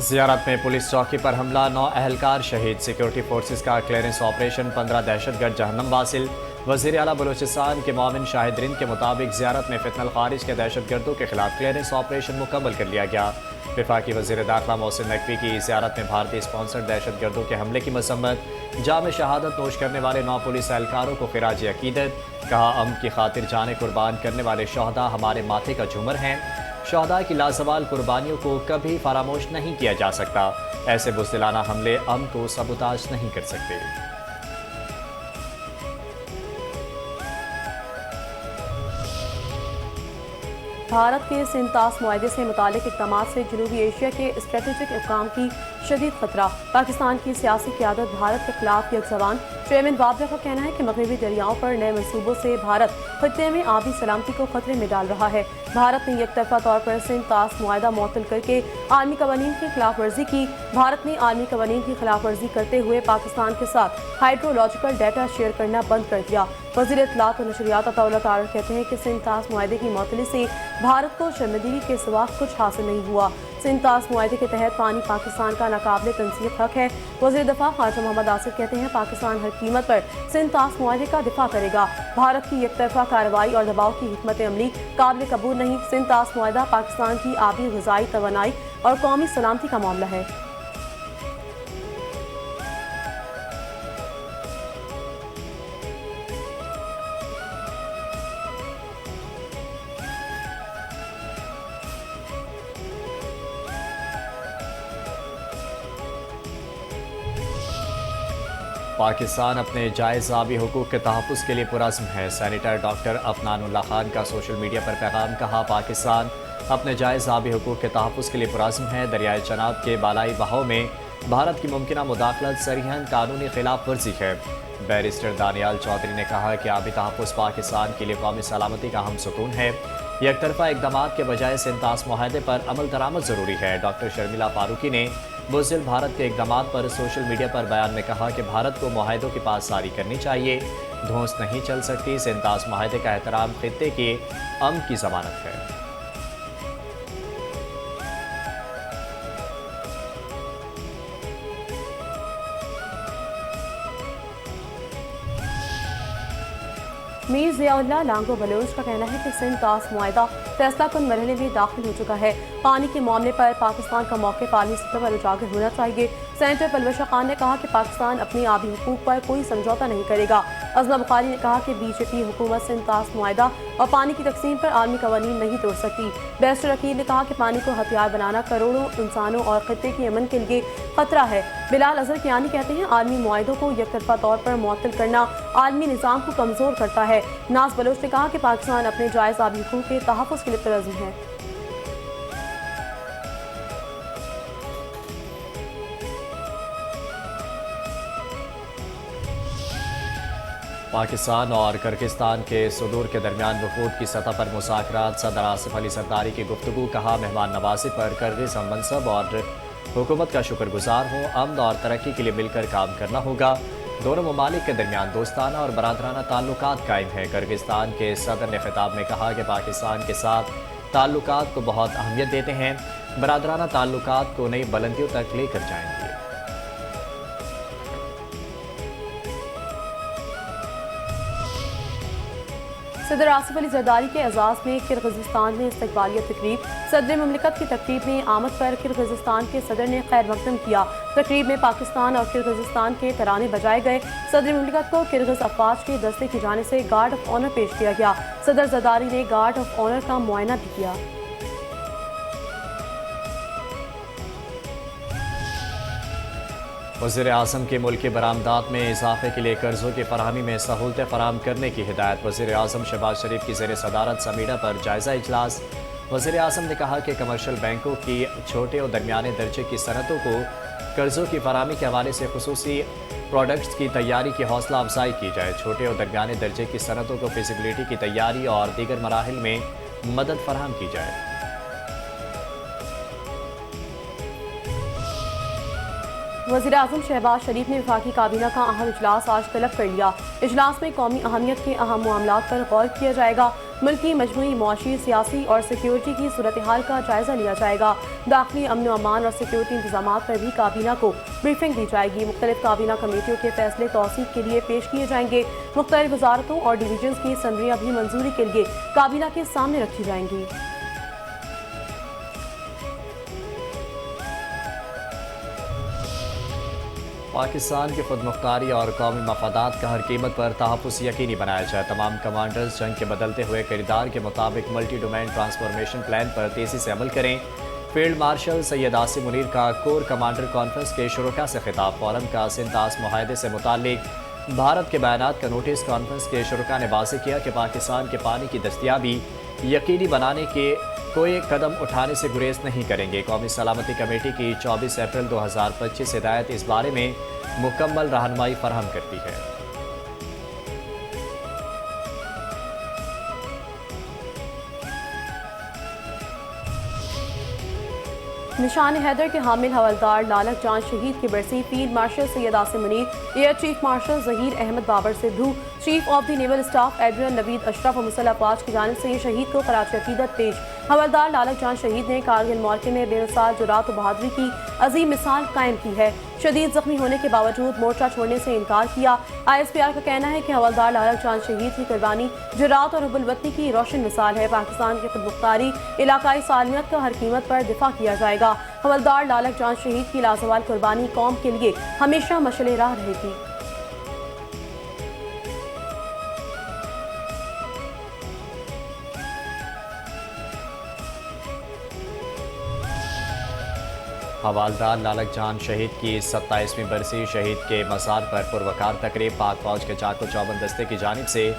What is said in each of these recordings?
ज़ियारत में पुलिस चौकी पर हमला, 9 अहलकार शहीद। सिक्योरिटी फोर्सेस का क्लियरेंस ऑपरेशन, 15 दहशतगर्द जहन्नम वासिल। वज़ीर आला बलूचिस्तान के मोमिन शाहिद के मुताबिक ज़ियारत में फितनल खारिज के दहशतगर्दों के खिलाफ क्लियरेंस ऑपरेशन मुकम्मल कर लिया गया। वफाकी वज़ीर दाखिला मोहसिन नकवी की ज़ियारत में भारतीय स्पॉन्सर्ड दहशतगर्दों के हमले की मसम्मत, जाम शहादत नोश करने वाले 9 पुलिस एहलकारों को खिराज अकीदत। कहा, अमन की खातिर जाने कुर्बान करने वाले शहदा हमारे माथे का झूमर हैं। शहदा की लाजवाल कुर्बानियों को कभी फरामोश नहीं किया जा सकता। ऐसे बुज़दिलाना हमले अमन को सबूताज नहीं कर सकते। भारत के सिंतास मुआहदे से मुतालिक इक़दामात से जनूबी एशिया के स्ट्रेटेजिक इक़ाम की शदीद खतरा। पाकिस्तान की सियासी क़यादत भारत के खिलाफ यकज़बान। चेयरमैन वाबरा का कहना है कि मगरबी दरियाओं पर नए मनसूबों से भारत खत्ते में आबी सलामती को खतरे में डाल रहा है। भारत ने एकतरफा तौर पर सिंतास मुआहदा मुअत्तल करके आलमी कवानीन की खिलाफ वर्जी की। भारत ने आलमी कवानीन की खिलाफ वर्जी करते हुए पाकिस्तान के साथ हाइड्रोलॉजिकल डाटा शेयर करना बंद कर दिया। वज़ीर इत्तलात और नशरियात अताउल्लाह तारिक कहते हैं कि सिंतास मुआहदे की मुअत्तली से भारत को शर्मिंदगी के सिवा कुछ हासिल नहीं हुआ। सिंतास मुआहदे के तहत पानी पाकिस्तान का नाकाबिले तंसीब हक है। वज़ीर दफ़ा ख्वाजा मोहम्मद आसिफ कहते हैं, पाकिस्तान हर कीमत पर सिंतास मुआहदे का दिफा करेगा। भारत की एकतरफा कार्रवाई और दबाव की हिकमत अमली काबिल कबूल नहीं। सिंतास मुआहदा पाकिस्तान की आबी, ग़िज़ाई, तवानाई और कौमी सलामती का मामला है। पाकिस्तान अपने जायज़ आबी हुकूक के तहफ़्फ़ुज़ के लिए पुरज़्म है। सेनेटर डॉक्टर अफनानुल्लाह खान का सोशल मीडिया पर पैगाम। कहा, पाकिस्तान अपने जायज़ आबी हुकूक के तहफ़्फ़ुज़ के लिए पुरज़्म है। दरियाए चनाब के बालाई बहाव में भारत की मुमकिना मुदाखलत सरीहन कानूनी खिलाफ वर्जी है। बैरिस्टर दानियाल चौधरी ने कहा कि आबी तहफ़्फ़ुज़ पाकिस्तान के लिए कौमी सलामती का हम सुकून है। एकतरफा इक़दामात के बजाय सिंतास मुआहदे पर अमल दरामद ज़रूरी है। डॉक्टर शर्मिला फारूकी ने बुज़दिल भारत के इक़दामात पर सोशल मीडिया पर बयान में कहा कि भारत को मुआहदों की पासदारी करनी चाहिए, धौंस नहीं चल सकती। सिंतास मुआहदे का एहतराम खित्ते के अमन की ज़मानत है। मीर ज़ियाउल्लाह लांगो बलोच का कहना है कि सिंतास मुआहदा फैसला कुन मरहले में दाखिल हो चुका है। पानी के मामले पर पाकिस्तान का मौक़िफ़ आलमी सतह पर उजागर होना चाहिए। सेनेटर पलवशा खान ने कहा कि पाकिस्तान अपनी आबी हुकूक पर कोई समझौता नहीं करेगा। अज़मा बुखारी ने कहा कि बीजेपी हुकूमत सिंतास मुआहदा और पानी की तकसीम पर आलमी कवानीन नहीं तोड़ सकती। बैरिस्टर अकील ने कहा कि पानी को हथियार बनाना करोड़ों इंसानों और खत्ते के अमन के लिए खतरा है। बिलाल अजहर कियानी कहते हैं, आलमी मुआहदों को एकतरफा तौर पर मुअत्तल करना आलमी निज़ाम को कमज़ोर करता है। नाज बलोच ने कहा कि पाकिस्तान अपने जायज़ आबी हुकूक के तहफ़्फ़ुज़ के लिए पुरज़्म है। पाकिस्तान और किर्गिस्तान के सुदूर के दरमियान वफूद की सतह पर मुज़ाकरात। सदर आसिफ अली सरदारी की गुफ्तगू। कहा, मेहमान नवाज़ी पर किर्गिज़ हम मनसब और हुकूमत का शुक्रगुजार हो। अमन और तरक्की के लिए मिलकर काम करना होगा। दोनों ममालिक के दरमियान दोस्ताना और बरादराना ताल्लुकात कायम हैं। किर्गिस्तान के सदर ने खिताब में कहा कि पाकिस्तान के साथ ताल्लुकात को बहुत अहमियत देते हैं, बरादराना ताल्लुकात को नई बुलंदियों तक लेकर जाएंगे। सदर आसिफ अली जरदारी के एजाज़ में किर्गिज़स्तान में इस्तकबालिया तकरीब। सदर मुमलिकत की तकरीब में आमद पर किर्गिज़स्तान के सदर ने खैर मकदम किया। तकरीब में पाकिस्तान और किर्गिज़स्तान के तराने बजाए गए। सदर मुमलिकत को किर्गिज़ अफवाज के दस्ते की जानिब से गार्ड ऑफ ऑनर पेश किया गया। सदर जरदारी ने गार्ड ऑफ ऑनर का मुआयना भी किया। वज़ीर आज़म के मुल्की बरामदात में इजाफे के लिए कर्ज़ों की फराहमी में सहूलतें फराहम करने की हिदायत। वज़ीर आज़म शहबाज शरीफ की ज़ेर सदारत समीडा पर जायज़ा इजलास। वज़ीर आज़म ने कहा कि कमर्शल बैंकों की छोटे और दरमियाने दर्जे की सनतों को कर्ज़ों की फराहमी के हवाले से खुसूसी प्रोडक्ट्स की तैयारी की हौसला अफजाई की जाए। छोटे और दरमियाने दर्जे की सनतों को फिजिबिलिटी की तैयारी और दीगर मराहिल में मदद फराहम की जाए। वज़ीर आज़म शहबाज शरीफ ने वफाकी काबीना का अहम इजलास आज तलब कर लिया। इजलास में कौमी अहमियत के अहम मामलात पर गौर किया जाएगा। ملکی مجموعی معاشی سیاسی اور سیکیورٹی کی صورتحال کا جائزہ لیا جائے گا۔ داخلی امن و امان اور سیکیورٹی انتظامات پر بھی کابینہ کو بریفنگ دی جائے گی۔ مختلف کابینہ کمیٹیوں کے فیصلے توثیق کے لیے پیش کیے جائیں گے۔ مختلف وزارتوں اور ڈویژنز کی سمریاں بھی منظوری کے لیے کابینہ کے سامنے رکھی جائیں گی۔ پاکستان کی خود مختاری اور قومی مفادات کا ہر قیمت پر تحفظ یقینی بنایا جائے۔ تمام کمانڈرز جنگ کے بدلتے ہوئے کردار کے مطابق ملٹی ڈومین ٹرانسفارمیشن پلان پر تیزی سے عمل کریں۔ فیلڈ مارشل سید عاصم منیر کا کور کمانڈر کانفرنس کے شرکاء سے خطاب۔ فورم کا سنتاس معاہدے سے متعلق بھارت کے بیانات کا نوٹس۔ کانفرنس کے شرکاء نے واضح کیا کہ پاکستان کے پانی کی دستیابی یقینی بنانے کے کوئی قدم اٹھانے سے گریز نہیں کریں گے۔ قومی سلامتی کمیٹی کی 24 اپریل 2025 ہدایت اس بارے میں مکمل رہنمائی فراہم کرتی ہے۔ نشان حیدر کے حامل حوالدار لالک جان شہید کی برسی field marshal Syed Asim Munir, air chief marshal Zaheer Ahmed Babar Sidhu, chief of the naval staff admiral Naveed Ashraf اور مسلح افواج کی جانب سے یہ شہید کو خراج عقیدت پیش۔ حوالدار لالک جان شہید نے کارگل معرکے میں بے مثال جرات و بہادری کی عظیم مثال قائم کی ہے۔ شدید زخمی ہونے کے باوجود مورچہ چھوڑنے سے انکار کیا۔ ISPR کا کہنا ہے کہ حوالدار لالک جان شہید کی قربانی جرات اور حب الوطنی کی روشن مثال ہے۔ پاکستان کی خود مختاری، علاقائی سالمیت کا ہر قیمت پر دفاع کیا جائے گا۔ حوالدار لالک جان شہید کی لازوال قربانی قوم کے لیے ہمیشہ مشعل راہ رہے گی۔ حوالدار لالک جان شہید کی 27ویں برسی شہید کے مزار پر پروقار تقریب۔ پاک فوج کے چاق و چوبند دستے کی جانب سے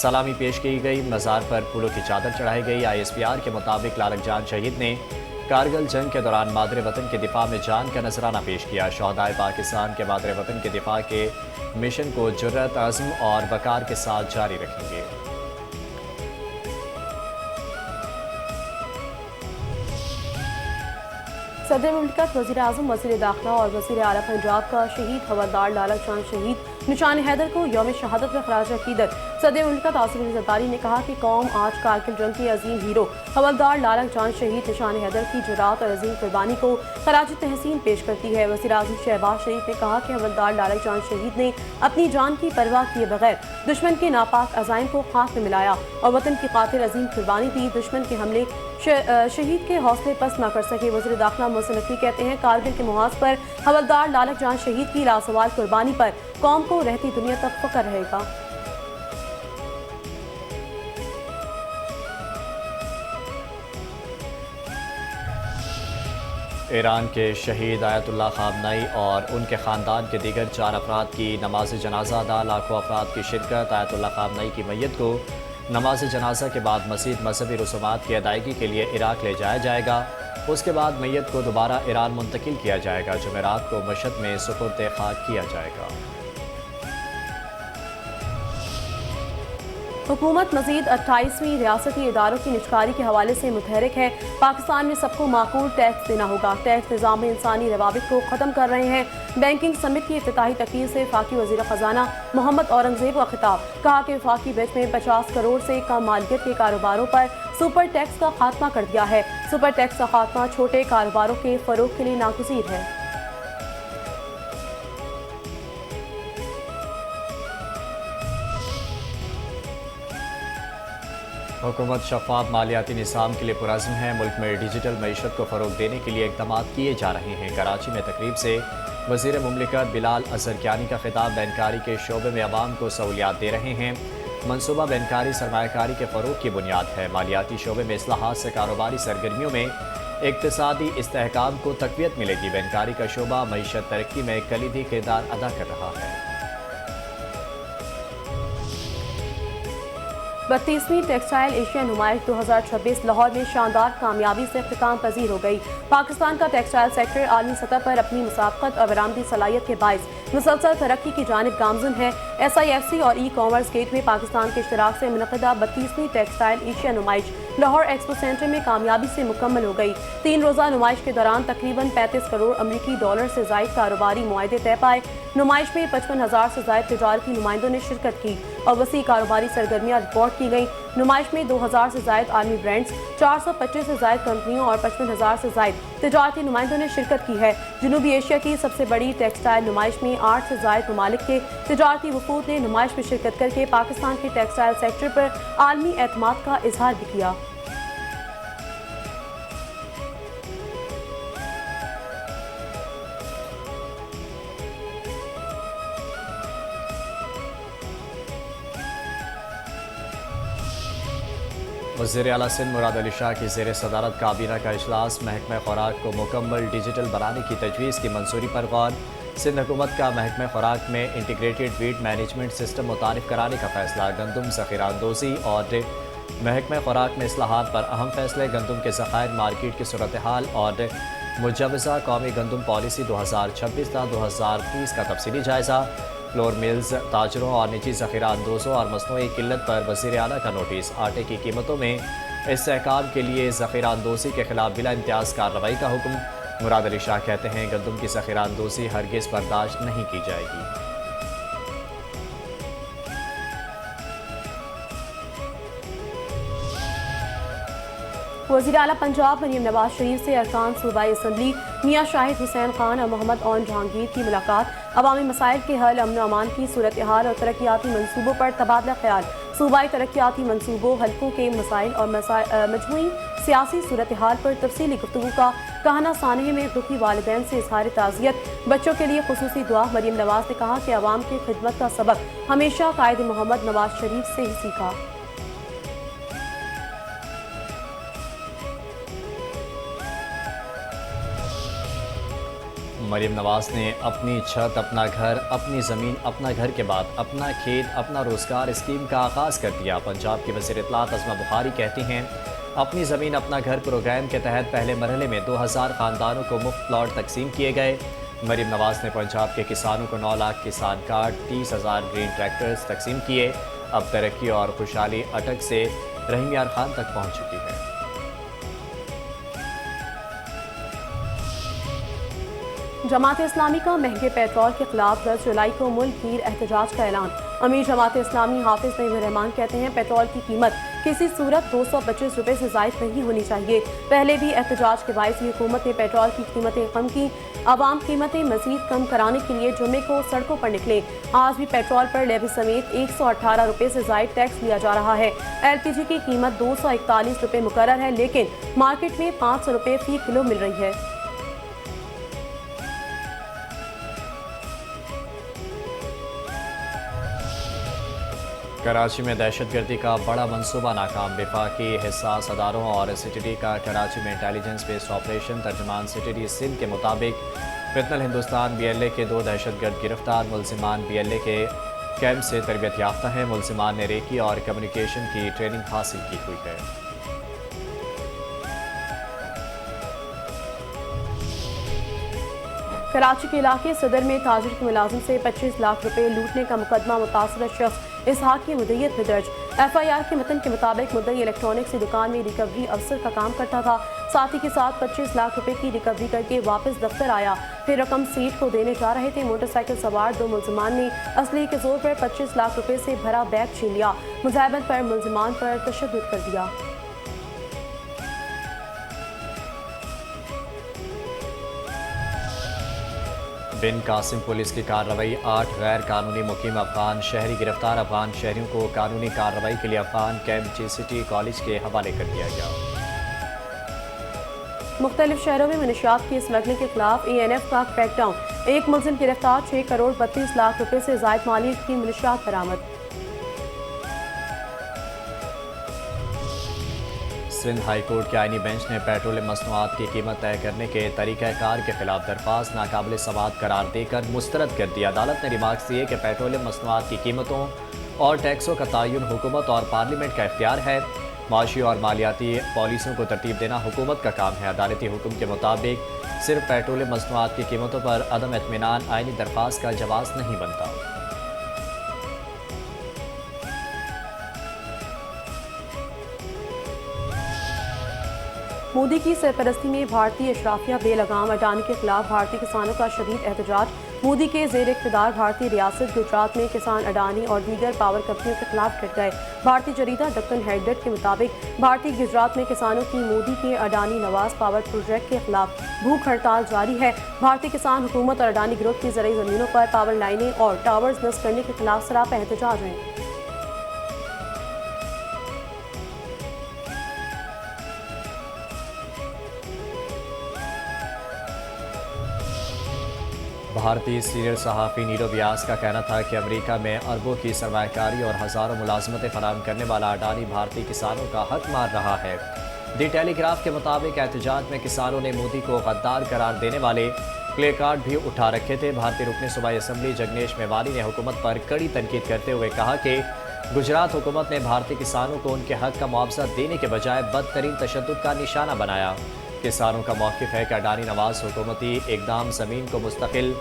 سلامی پیش کی گئی۔ مزار پر پھولوں کی چادر چڑھائی گئی۔ ISPR کے مطابق لالک جان شہید نے کارگل جنگ کے دوران مادر وطن کے دفاع میں جان کا نذرانہ پیش کیا۔ شہدائے پاکستان کے مادر وطن کے دفاع کے مشن کو جرأت، عزم اور وقار کے ساتھ جاری رکھیں گے۔ صدر مملکت، وزیر اعظم، وزیر داخلہ اور وزیر اعلیٰ پنجاب کا شہید حوالدار لالک جان شہید نشان حیدر کو یوم شہادت میں خراج عقیدت۔ صدر مملکت آصف علی زرداری نے کہا کہ قوم آج کارگل جنگ کے عظیم ہیرو حوالدار لالک جان شہید نشان حیدر کی جرات اور عظیم قربانی کو خراج تحسین پیش کرتی ہے۔ وزیر اعظم شہباز شریف نے کہا کہ حوالدار لالک جان شہید نے اپنی جان کی پرواہ کیے بغیر دشمن کے ناپاک عزائم کو خاک میں ملایا اور وطن کی خاطر عظیم قربانی دی۔ دشمن کے حملے شہید کے حوصلے پست نہ کر سکے۔ وزیر داخلہ محسن نقوی کہتے ہیں کارگل کے محاذ پر حوالدار لالک جان شہید کی لازوال قربانی پر قوم کو رہتی دنیا تک فخر رہے گا۔ ایران کے شہید آیت اللہ خامنئی اور ان کے خاندان کے دیگر 4 افراد کی نماز جنازہ ادا۔ لاکھوں افراد کی شرکت۔ آیت اللہ خامنئی کی میت کو نماز جنازہ کے بعد مزید مذہبی رسومات کی ادائیگی کے لیے عراق لے جایا جائے گا۔ اس کے بعد میت کو دوبارہ ایران منتقل کیا جائے گا۔ جمعرات کو مشہد میں سپرد خاک کیا جائے گا۔ حکومت مزید 28ویں ریاستی اداروں کی نجکاری کے حوالے سے متحرک ہے۔ پاکستان میں سب کو معقول ٹیکس دینا ہوگا۔ ٹیکس نظام میں انسانی روابط کو ختم کر رہے ہیں۔ بینکنگ سمٹ کی افتتاحی تقریر سے وفاقی وزیر خزانہ محمد اورنگزیب کا خطاب۔ کہا کہ وفاقی بجٹ میں 50 کروڑ سے کم مالیت کے کاروباروں پر سپر ٹیکس کا خاتمہ کر دیا ہے۔ سپر ٹیکس کا خاتمہ چھوٹے کاروباروں کے فروغ کے لیے ناگزیر ہے۔ حکومت شفاف مالیاتی نظام کے لیے پرعزم ہے۔ ملک میں ڈیجیٹل معیشت کو فروغ دینے کے لیے اقدامات کیے جا رہے ہیں۔ کراچی میں تقریب سے وزیر مملکت بلال اظہر کیانی کا خطاب۔ بینکاری کے شعبے میں عوام کو سہولیات دے رہے ہیں۔ منصوبہ بینکاری سرمایہ کاری کے فروغ کی بنیاد ہے۔ مالیاتی شعبے میں اصلاحات سے کاروباری سرگرمیوں میں اقتصادی استحکام کو تقویت ملے گی۔ بینکاری کا شعبہ معیشت ترقی میں کلیدی کردار ادا کر رہا ہے۔ 32ویں ٹیکسٹائل ایشیا نمائش 2026 لاہور میں شاندار کامیابی سے اختتام پذیر ہو گئی۔ پاکستان کا ٹیکسٹائل سیکٹر عالمی سطح پر اپنی مسابقت اور برآمدی صلاحیت کے باعث مسلسل ترقی کی جانب گامزن ہے۔ SIFC اور ای کامرس گیٹ میں پاکستان کے اشتراک سے منعقدہ 32ویں ٹیکسٹائل ایشیا نمائش لاہور ایکسپو سینٹر میں کامیابی سے مکمل ہو گئی۔ 3 روزہ نمائش کے دوران تقریباً 35 کروڑ امریکی ڈالر سے زائد کاروباری معاہدے طے پائے۔ नुमाइश में 55,000 से ज़ायद तिजारती नुमाइंदों ने शिरकत की और वसी कारोबारी सरगर्मियाँ रिकॉर्ड की गईं। नुमाइश में 2,000 से ज़ायद आर्मी ब्रांड्स, 425 से ज़ायद कंपनियों और 55,000 से ज़ायद तिजारती नुमाइंदों ने शिरकत की है। जनूबी एशिया की सबसे बड़ी टेक्सटाइल नुमाइश में 8 से ज़ायद ममालिक के तिजारती वफूद ने नुमाइश में शिरकत करके पाकिस्तान के टेक्सटाइल सेक्टर पर आलमी एतमाद का इजहार भी किया। वज़ीर आला सिंध मुराद अली शाह की ज़ेर सदारत काबीना का इजलास। महकमा खुराक को मुकम्मल डिजिटल बनाने की तजवीज़ की मंजूरी पर गौर। सिंध हुकूमत का महकमा खुराक में इंटीग्रेटेड वीट मैनेजमेंट सिस्टम मुतारिफ कराने का फैसला। गंदम ज़ख़ीरा अंदोज़ी और महकमा खुराक में इस्लाहात पर अहम फैसले। गंदम के ज़खायर, मार्केट की सूरत हाल और मुजवज़ा कौमी गंदम पॉलिसी 2026-2030 का तफसीली जायज़ा। फ्लोर मिल्स, ताजरों और निजी ज़ख़ीरा अंदोज़ों और मसनूई किल्लत पर वज़ीर आला का नोटिस। आटे की कीमतों में इस्तेहकाम के लिए ज़ख़ीरा अंदोज़ी के खिलाफ बिला इम्तियाज़ कार्रवाई का हुक्म। मुराद अली शाह कहते हैं गंदम की ज़ख़ीरा अंदोज़ी हरगिज़ बर्दाश्त नहीं की जाएगी। वज़ीर आला पंजाब मरीम नवाज शरीफ से अरकान सूबाई असम्बली मियाँ शाहिद हुसैन खान और मोहम्मद ओन जहांगीर की मुलाकात। अवामी मसाइल के हल, अमन अमान की सूरत हाल और तरक्याती मनसूबों पर तबादला ख्याल। सूबाई तरक्याती मनसूबों, हल्कों के मसाइल और मजमूई सियासी सूरत हाल पर तफसीली गुफ्तगू का कहना। सानहे में दुखी वालिदैन से इजहार ताज़ियत। बच्चों के लिए खुसूसी दुआ। मरीम नवाज ने कहा कि अवाम की खिदमत का सबक हमेशा कायद मोहम्मद नवाज शरीफ से ही सीखा। मरीम नवाज ने अपनी छत अपना घर, अपनी ज़मीन अपना घर के बाद अपना खेत अपना रोज़गार स्कीम का आगाज़ कर दिया। पंजाब की वज़ीर इत्तलात अज़मा बुखारी कहती हैं अपनी ज़मीन अपना घर प्रोग्राम के तहत पहले मरहले में 2000 ख़ानदानों को मुफ्त प्लॉट तकसीम किए गए। मरीम नवाज ने पंजाब के किसानों को 9 लाख किसान कार्ड, 30,000 ग्रीन ट्रैक्टर्स तकसीम किए। अब तरक्की और खुशहाली अटक से रहीम यार खान तक पहुँच चुकी है। जमात इस्लामी का महंगे पेट्रोल के खिलाफ 10 जुलाई को मुल्क गीर एहतजाज का ऐलान। अमीर जमात इस्लामी हाफिज नईम रहमान कहते हैं पेट्रोल की कीमत किसी सूरत 225 रुपये से ज़ायद नहीं होनी चाहिए। पहले भी एहतजाज के बायस हुकूमत ने पेट्रोल की कीमतें कम की। आवाम कीमतें मजीद कम कराने के लिए जुमे को सड़कों पर निकले। आज भी पेट्रोल पर लेवी समेत 118 रुपये से ज़ायद टैक्स लिया जा रहा है। LPG की कीमत 241 रुपये मुकर्रर है, लेकिन मार्केट में 500 रुपये फी किलो मिल रही है। कराची में दहशतगर्दी का बड़ा मंसूबा नाकाम। वफाकी हिसास अदारों और CTD का कराची में इंटेलिजेंस बेस्ड ऑपरेशन। तर्जमान CTD सिंध के मुताबिक फितनल हिंदुस्तान BLA के 2 दहशतगर्द गिरफ्तार। मुलजिमान BLA के कैंप से तरबियत याफ्ता है। मुलजिमान ने रेकी और कम्युनिकेशन की ट्रेनिंग हासिल की हुई है। कराची के इलाके सदर में ताजिर के मुलाजिम से 25 लाख रुपए लूटने का मुकदमा मुतासरा शख्स इसहाक की मुद्दईयत में दर्ज। FIR के मतन के मुताबिक मुद्दई इलेक्ट्रॉनिक्स की दुकान में रिकवरी अफसर का काम करता था। साथी के साथ 25 लाख रुपए की रिकवरी करके वापस दफ्तर आया। फिर रकम सीट को देने जा रहे थे। मोटरसाइकिल सवार 2 मुलजिमान ने असली के जोर पर 25 लाख रुपए से भरा बैग छीन लिया। मुजाहिबत पर मुलजिमान पर तशद्दुद कर दिया। बिन कासिम पुलिस की कार्रवाई। 8 गैर कानूनी मुकीम अफगान शहरी गिरफ्तार। अफगान शहरियों को कानूनी कार्रवाई के लिए अफगान कैंप GCT कॉलेज के हवाले कर दिया गया। मुख्तलिफ शहरों में मनशियात की स्मगलिंग के खिलाफ ANF का क्रैकडाउन। 1 मुलजिम गिरफ्तार। 6 करोड़ 32 लाख रुपए से ज़ायद माली की मनशियात बरामद। सिंध हाई कोर्ट के आईनी बेंच ने पेट्रोलियम मसनूआत की कीमत तय करने के तरीक़ाकार के खिलाफ दरख्वास्त नाकाबिल समाअत करार देकर मुस्तरद कर दिया। अदालत ने रिमार्क्स दिए कि पेट्रोलियम मसनूआत की कीमतों और टैक्सों का तयन हुकूमत और पार्लियामेंट का इख्तियार है। माशी और मालियाती पॉलिसियों को तरतीब देना हुकूमत का काम है। अदालती हुक्म के मुताबिक सिर्फ पेट्रोलियम मसनूआत की कीमतों पर अदम इत्मीनान आईनी दरख्वास्त का जवाज़ नहीं बनता। مودی کی سرپرستی میں بھارتی اشرافیہ بے لگام اڈانی کے خلاف بھارتی کسانوں کا شدید احتجاج۔ مودی کے زیر اقتدار بھارتی ریاست گجرات میں کسان اڈانی اور دیگر پاور کمپنیوں کے خلاف ڈٹ گئے۔ بھارتی جریدہ دکن ہیریٹیج کے مطابق بھارتی گجرات میں کسانوں کی مودی کے اڈانی نواز پاور پروجیکٹ کے خلاف بھوک ہڑتال جاری ہے۔ بھارتی کسان حکومت اور اڈانی گروپ کی زرعی زمینوں پر پاور لائنیں اور ٹاورز نصب کرنے کے خلاف سراپا احتجاج ہیں۔ بھارتی سینئر صحافی نیلو ویاس کا کہنا تھا کہ امریکہ میں اربوں کی سرمایہ کاری اور ہزاروں ملازمتیں فراہم کرنے والا اڈانی بھارتی کسانوں کا حق مار رہا ہے۔ دی ٹیلی گراف کے مطابق احتجاج میں کسانوں نے مودی کو غدار قرار دینے والے پلے کارڈ بھی اٹھا رکھے تھے۔ بھارتی رکن صوبائی اسمبلی جگنیش میوالی نے حکومت پر کڑی تنقید کرتے ہوئے کہا کہ گجرات حکومت نے بھارتی کسانوں کو ان کے حق کا معاوضہ دینے کے بجائے بدترین تشدد کا نشانہ بنایا۔ کسانوں کا موقف ہے کہ اڈانی نواز حکومتی اقدام زمین کو مستقل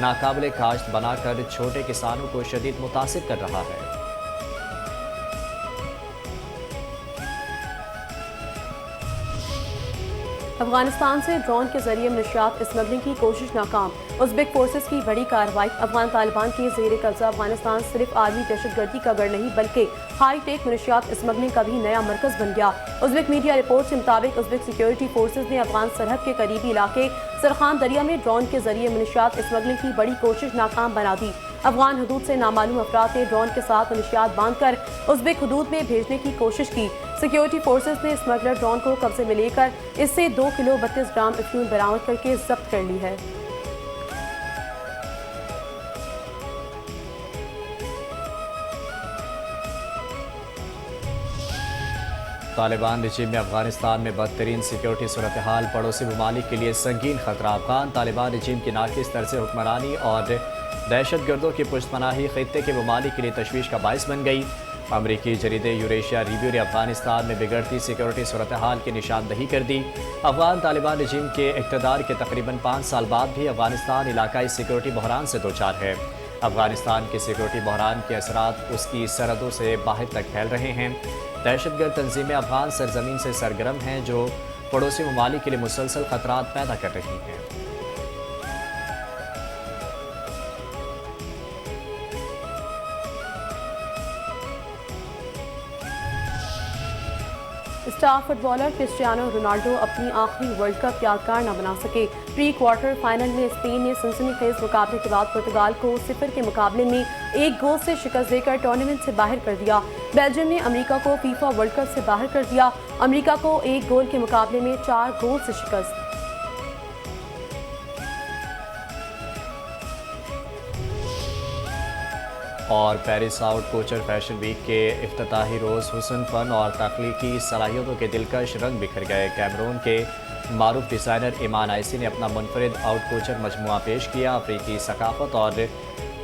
ناقابل کاشت بنا کر چھوٹے کسانوں کو شدید متاثر کر رہا ہے۔ افغانستان سے ڈرون کے ذریعے منشیات اسمگلنگ کی کوشش ناکام۔ ازبک فورسز کی بڑی کارروائی۔ افغان طالبان کے زیر قبضہ افغانستان صرف عالمی دہشت گردی کا گڑھ نہیں بلکہ ہائی ٹیک منشیات اسمگلنگ کا بھی نیا مرکز بن گیا۔ ازبک میڈیا رپورٹ کے مطابق ازبک سیکیورٹی فورسز نے افغان سرحد کے قریبی علاقے سرخان دریا میں ڈرون کے ذریعے منشیات اسمگلنگ کی بڑی کوشش ناکام بنا دی۔ افغان حدود سے نامعلوم افراد نے ڈرون کے ساتھ منشیات باندھ کر ازبک حدود میں بھیجنے کی کوشش کی۔ سیکیورٹی فورسز نے اسمگلر ڈرون کو قبضے میں لے کر اس سے 2 کلو 32 گرام افیون برآمد کر کے ضبط کر لی ہے۔ طالبان رجیم میں افغانستان میں بدترین سیکیورٹی صورتحال پڑوسی ممالک کے لیے سنگین خطرہ۔ افغان طالبان رجیم کی ناقص طرز حکمرانی اور دہشت گردوں کی پشت پناہی خطے کے ممالک کے لیے تشویش کا باعث بن گئی۔ امریکی جریدے یوریشیا ریویو نے افغانستان میں بگڑتی سیکیورٹی صورتحال کی نشاندہی کر دی۔ افغان طالبان رجیم کے اقتدار کے تقریباً 5 سال بعد بھی افغانستان علاقائی سیکیورٹی بحران سے دوچار ہے۔ افغانستان کے سیکیورٹی بحران کے اثرات اس کی سرحدوں سے باہر تک پھیل رہے ہیں۔ دہشت گرد تنظیمیں افغان سرزمین سے سرگرم ہیں جو پڑوسی ممالک کے لیے مسلسل خطرات پیدا کر رہی ہیں۔ Star footballer Cristiano Ronaldo اپنی آخری ورلڈ کپ یادگار نہ بنا سکے۔ پری کوارٹر فائنل میں اسپین نے سنسنی خیز مقابلے کے بعد پرتگال کو 0 کے مقابلے میں 1 گول سے شکست دے کر ٹورنامنٹ سے باہر کر دیا۔ بیلجیم نے امریکہ کو فیفا ورلڈ کپ سے باہر کر دیا۔ امریکہ کو 1 گول کے مقابلے میں 4 گول سے شکست۔ اور Paris out Kochhar fashion week کے افتتاحی روز حسن فن اور تخلیقی صلاحیتوں کے دلکش رنگ بکھر گئے۔ کیمرون کے معروف ڈیزائنر ایمان آئسی نے اپنا منفرد آؤٹ کوچر مجموعہ پیش کیا۔ افریقی ثقافت اور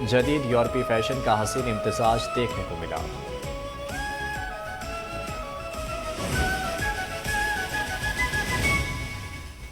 جدید یورپی فیشن کا حسین امتزاج دیکھنے کو ملا۔